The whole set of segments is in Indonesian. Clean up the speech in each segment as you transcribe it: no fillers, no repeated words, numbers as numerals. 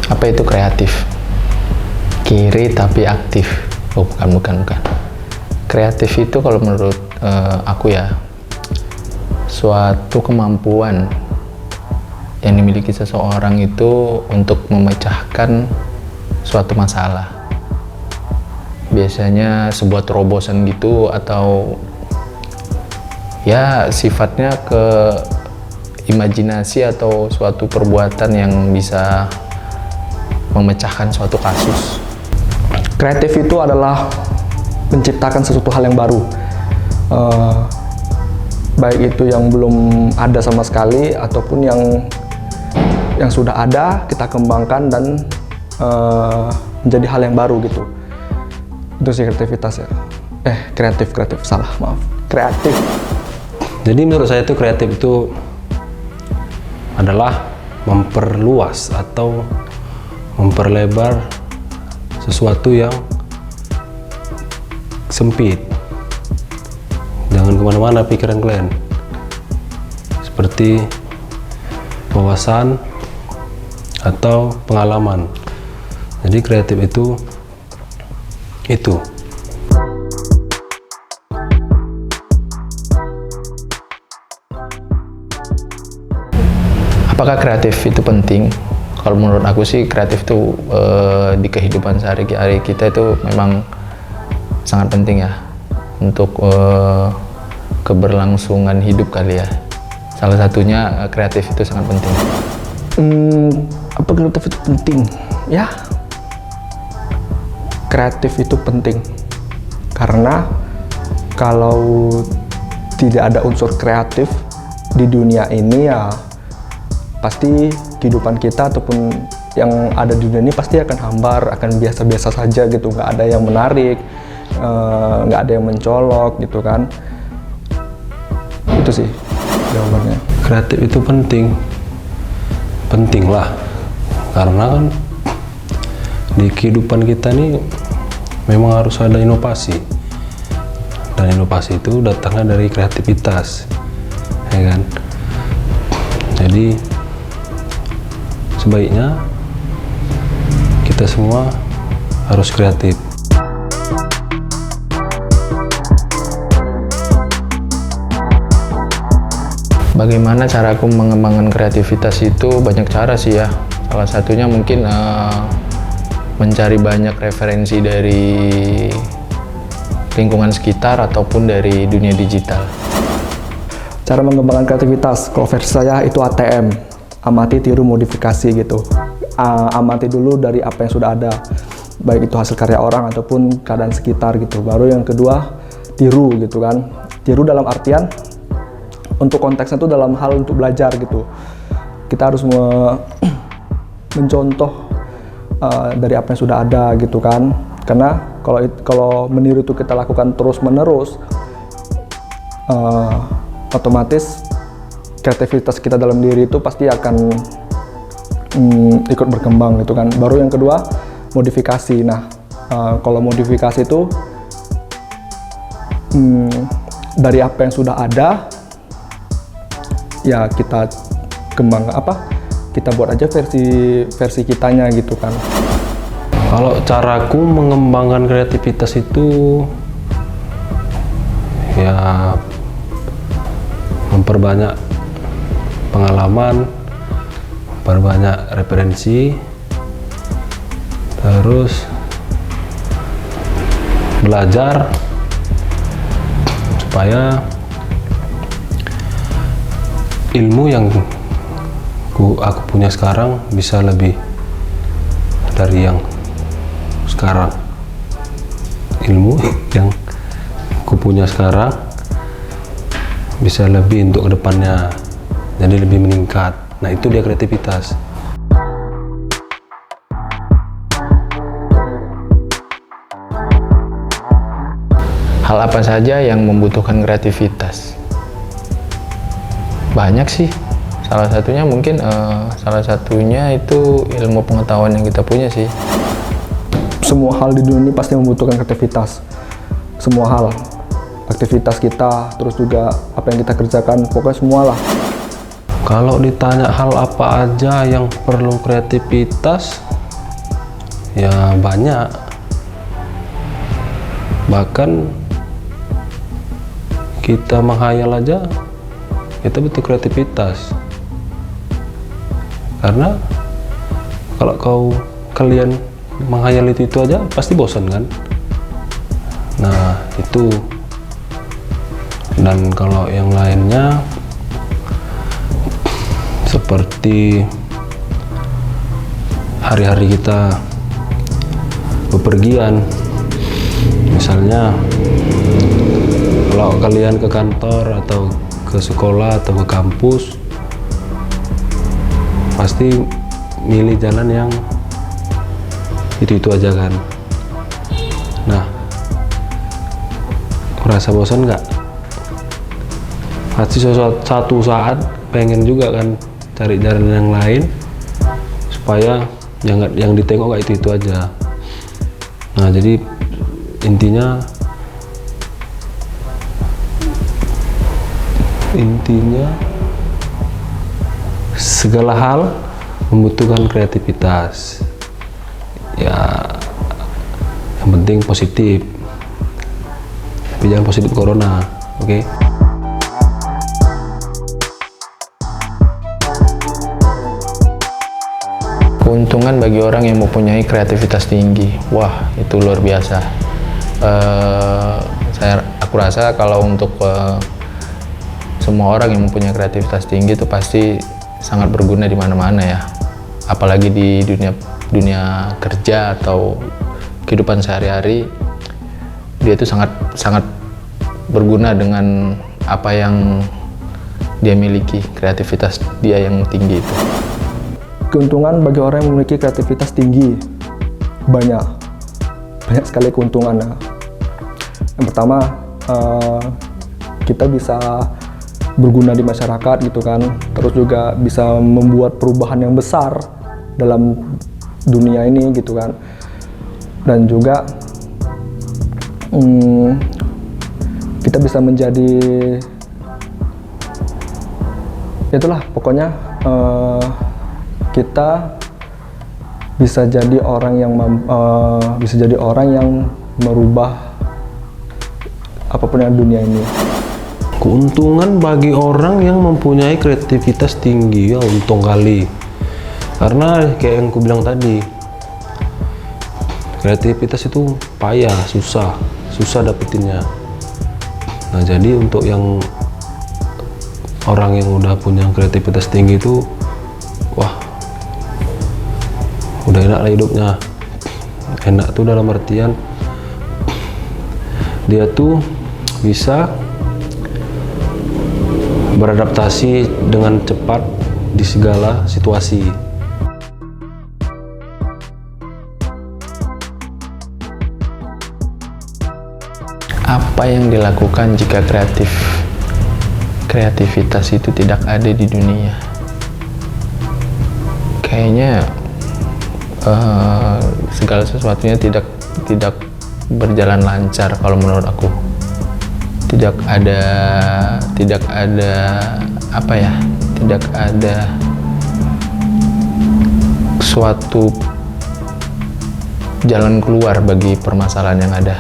Apa itu kreatif? Kiri tapi aktif. Oh, bukan. Kreatif itu kalau menurut aku ya, suatu kemampuan yang dimiliki seseorang itu untuk memecahkan suatu masalah. Biasanya sebuah terobosan gitu, atau ya sifatnya ke imajinasi atau suatu perbuatan yang bisa memecahkan suatu kasus. Kreatif itu adalah menciptakan sesuatu hal yang baru, baik itu yang belum ada sama sekali ataupun yang sudah ada kita kembangkan dan menjadi hal yang baru gitu. Itu sih kreativitas ya. Kreatif salah, maaf. Kreatif. Jadi menurut saya itu kreatif itu adalah memperluas atau memperlebar sesuatu yang sempit. Jangan kemana-mana pikiran kalian. Seperti wawasan atau pengalaman. Jadi kreatif itu. Apakah kreatif itu penting? Kalau menurut aku sih kreatif itu di kehidupan sehari-hari kita itu memang sangat penting ya, untuk keberlangsungan hidup kali ya. Salah satunya kreatif itu sangat penting. Apa kreatif itu penting? Ya, kreatif itu penting karena kalau tidak ada unsur kreatif di dunia ini ya pasti kehidupan kita ataupun yang ada di dunia ini pasti akan hambar, akan biasa-biasa saja gitu, nggak ada yang menarik, nggak ada yang mencolok gitu kan. Itu sih jawabannya. Kreatif itu penting lah, karena kan di kehidupan kita ini memang harus ada inovasi, dan inovasi itu datangnya dari kreativitas, ya kan? Jadi sebaiknya kita semua harus kreatif. Bagaimana caraku mengembangkan kreativitas itu? Banyak cara sih ya. Salah satunya mungkin mencari banyak referensi dari lingkungan sekitar ataupun dari dunia digital. Cara mengembangkan kreativitas, kalau versi saya itu ATM, amati, tiru, modifikasi gitu. Amati dulu dari apa yang sudah ada, baik itu hasil karya orang ataupun keadaan sekitar gitu. Baru yang kedua, tiru gitu kan. Tiru dalam artian untuk konteksnya itu dalam hal untuk belajar gitu. Kita harus mencontoh dari apa yang sudah ada gitu kan. Karena kalau meniru itu kita lakukan terus menerus, otomatis kreativitas kita dalam diri itu pasti akan ikut berkembang gitu kan. Baru yang kedua, modifikasi. Nah, kalau modifikasi itu dari apa yang sudah ada ya kita kita buat aja versi kitanya gitu kan. Kalau caraku mengembangkan kreativitas itu ya memperbanyak pengalaman, memperbanyak referensi, terus belajar supaya ilmu yang aku punya sekarang bisa lebih dari yang sekarang. Ilmu yang aku punya sekarang bisa lebih untuk kedepannya, jadi lebih meningkat. Nah, itu dia kreativitas. Hal apa saja yang membutuhkan kreativitas? Banyak sih. Salah satunya mungkin itu ilmu pengetahuan yang kita punya sih. Semua hal di dunia ini pasti membutuhkan kreativitas. Semua hal, aktivitas kita, terus juga apa yang kita kerjakan, pokoknya semualah. Kalau ditanya hal apa aja yang perlu kreativitas, Ya banyak, bahkan kita menghayal aja kita butuh kreativitas, karena kalau kalian menghayal itu aja pasti bosan kan. Nah itu, dan kalau yang lainnya seperti hari-hari kita bepergian, misalnya kalau kalian ke kantor atau ke sekolah atau ke kampus, pasti milih jalan yang itu aja kan. Nah, merasa bosan nggak? Pasti suatu saat pengen juga kan cari jalan yang lain, supaya yang ditengok nggak itu aja. Nah jadi intinya segala hal membutuhkan kreativitas. Ya yang penting positif, tapi jangan positif corona, oke? Keuntungan bagi orang yang mempunyai kreativitas tinggi, wah itu luar biasa. Aku rasa kalau untuk semua orang yang mempunyai kreativitas tinggi itu pasti sangat berguna di mana-mana ya, apalagi di dunia kerja atau kehidupan sehari-hari. Dia itu sangat berguna dengan apa yang dia miliki, kreativitas dia yang tinggi itu. Keuntungan bagi orang yang memiliki kreativitas tinggi banyak sekali keuntungannya. Yang pertama, kita bisa berguna di masyarakat gitu kan, terus juga bisa membuat perubahan yang besar dalam dunia ini gitu kan, dan juga kita bisa menjadi, itulah pokoknya, kita bisa jadi orang yang merubah apapun yang dunia ini. Keuntungan bagi orang yang mempunyai kreativitas tinggi, ya untung kali. Karena kayak yang aku bilang tadi, kreativitas itu payah, susah dapetinnya. Nah jadi untuk yang orang yang udah punya kreativitas tinggi itu, wah udah enak lah hidupnya. Enak tuh dalam artian dia tuh bisa beradaptasi dengan cepat di segala situasi. Apa yang dilakukan jika kreativitas itu tidak ada di dunia? Kayaknya segala sesuatunya tidak berjalan lancar kalau menurut aku. Tidak ada suatu jalan keluar bagi permasalahan yang ada.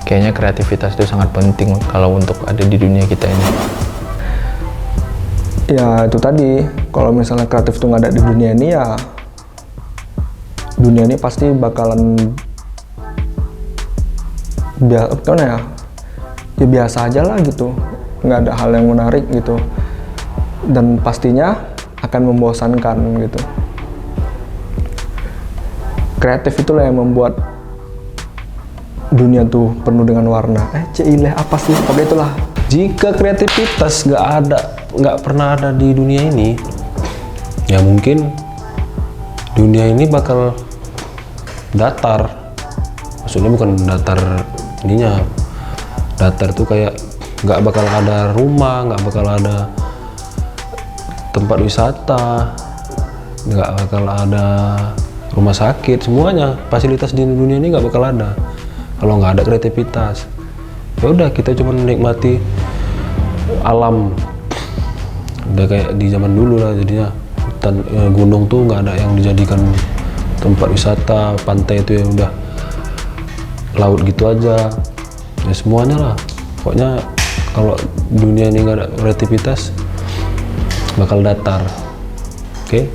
Kayaknya kreativitas itu sangat penting kalau untuk ada di dunia kita ini. Ya itu tadi, kalau misalnya kreatif itu nggak ada di dunia ini, ya dunia ini pasti bakalan biasa aja lah gitu, nggak ada hal yang menarik gitu, dan pastinya akan membosankan gitu. Kreatif itulah yang membuat dunia tuh penuh dengan warna. Cileh apa sih? Pokoknya itulah. Jika kreativitas nggak pernah ada di dunia ini, ya mungkin dunia ini bakal datar. Maksudnya bukan datar ininya, datar tuh kayak nggak bakal ada rumah, nggak bakal ada tempat wisata, nggak bakal ada rumah sakit, semuanya fasilitas di dunia ini nggak bakal ada kalau nggak ada kreativitas. Ya udah, kita cuma menikmati alam, udah kayak di zaman dulu lah. Jadinya hutan, gunung tuh nggak ada yang dijadikan tempat wisata, pantai itu yang udah laut gitu aja, ya semuanya lah. Pokoknya kalau dunia ini nggak ada kreativitas bakal datar. Oke?